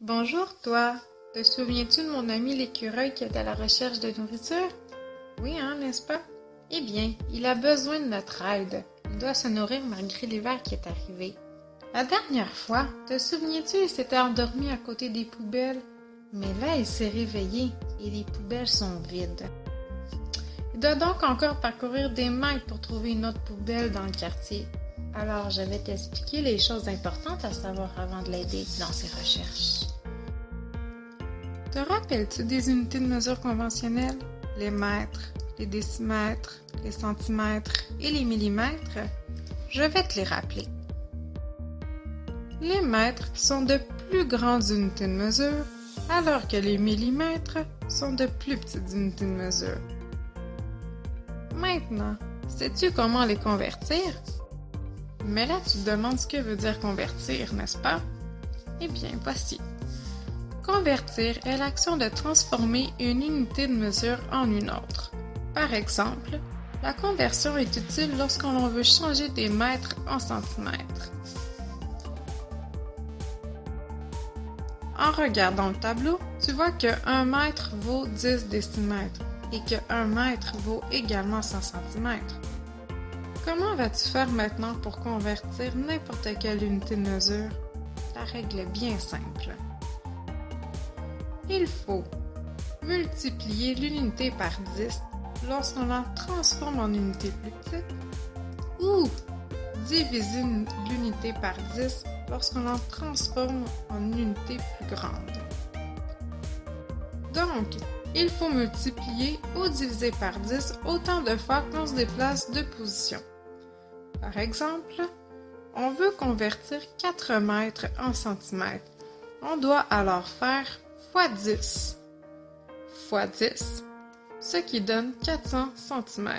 Bonjour, toi. Te souviens-tu de mon ami l'écureuil qui est à la recherche de nourriture? Oui, hein, n'est-ce pas? Eh bien, il a besoin de notre aide. Il doit se nourrir malgré l'hiver qui est arrivé. La dernière fois, te souviens-tu, il s'était endormi à côté des poubelles? Mais là, il s'est réveillé et les poubelles sont vides. Il doit donc encore parcourir des mètres pour trouver une autre poubelle dans le quartier. Alors, je vais t'expliquer les choses importantes à savoir avant de l'aider dans ses recherches. Te rappelles-tu des unités de mesure conventionnelles? Les mètres, les décimètres, les centimètres et les millimètres? Je vais te les rappeler. Les mètres sont de plus grandes unités de mesure, alors que les millimètres sont de plus petites unités de mesure. Maintenant, sais-tu comment les convertir? Mais là, tu te demandes ce que veut dire convertir, n'est-ce pas? Eh bien, voici. Convertir est l'action de transformer une unité de mesure en une autre. Par exemple, la conversion est utile lorsqu'on veut changer des mètres en centimètres. En regardant le tableau, tu vois que 1 mètre vaut 10 décimètres et que 1 mètre vaut également 100 centimètres. Comment vas-tu faire maintenant pour convertir n'importe quelle unité de mesure? La règle est bien simple. Il faut multiplier l'unité par 10 lorsqu'on la transforme en unité plus petite ou diviser l'unité par 10 lorsqu'on la transforme en unité plus grande. Donc, il faut multiplier ou diviser par 10 autant de fois qu'on se déplace de position. Par exemple, on veut convertir 4 mètres en centimètres. On doit alors faire fois 10 fois 10, ce qui donne 400 cm.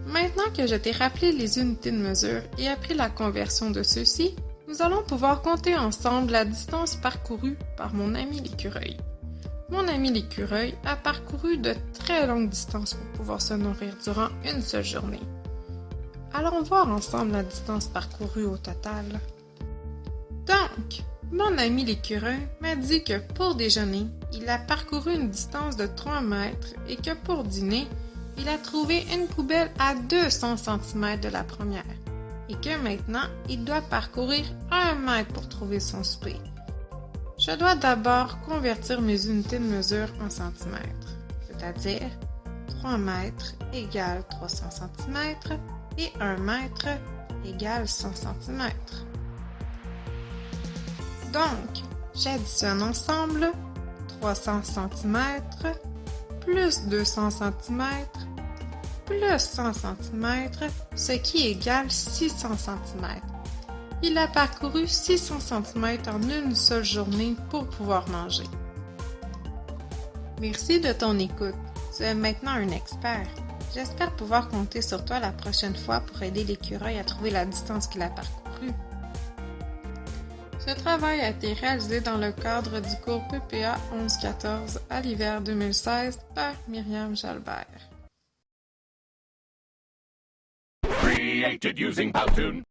Maintenant que je t'ai rappelé les unités de mesure et appris la conversion de ceux-ci, nous allons pouvoir compter ensemble la distance parcourue par mon ami l'écureuil. Mon ami l'écureuil a parcouru de très longues distances pour pouvoir se nourrir durant une seule journée. Allons voir ensemble la distance parcourue au total. Donc, mon ami l'écureuil m'a dit que pour déjeuner, il a parcouru une distance de 3 mètres et que pour dîner, il a trouvé une poubelle à 200 cm de la première et que maintenant, il doit parcourir 1 mètre pour trouver son souper. Je dois d'abord convertir mes unités de mesure en centimètres, c'est-à-dire 3 mètres égale 300 cm et 1 mètre égale 100 cm. Donc, j'additionne ensemble 300 cm plus 200 cm plus 100 cm, ce qui égale 600 cm. Il a parcouru 600 cm en une seule journée pour pouvoir manger. Merci de ton écoute. Tu es maintenant un expert. J'espère pouvoir compter sur toi la prochaine fois pour aider l'écureuil à trouver la distance qu'il a parcourue. Ce travail a été réalisé dans le cadre du cours PPA 11-14 à l'hiver 2016 par Myriam Jalbert. Created using Powtoon.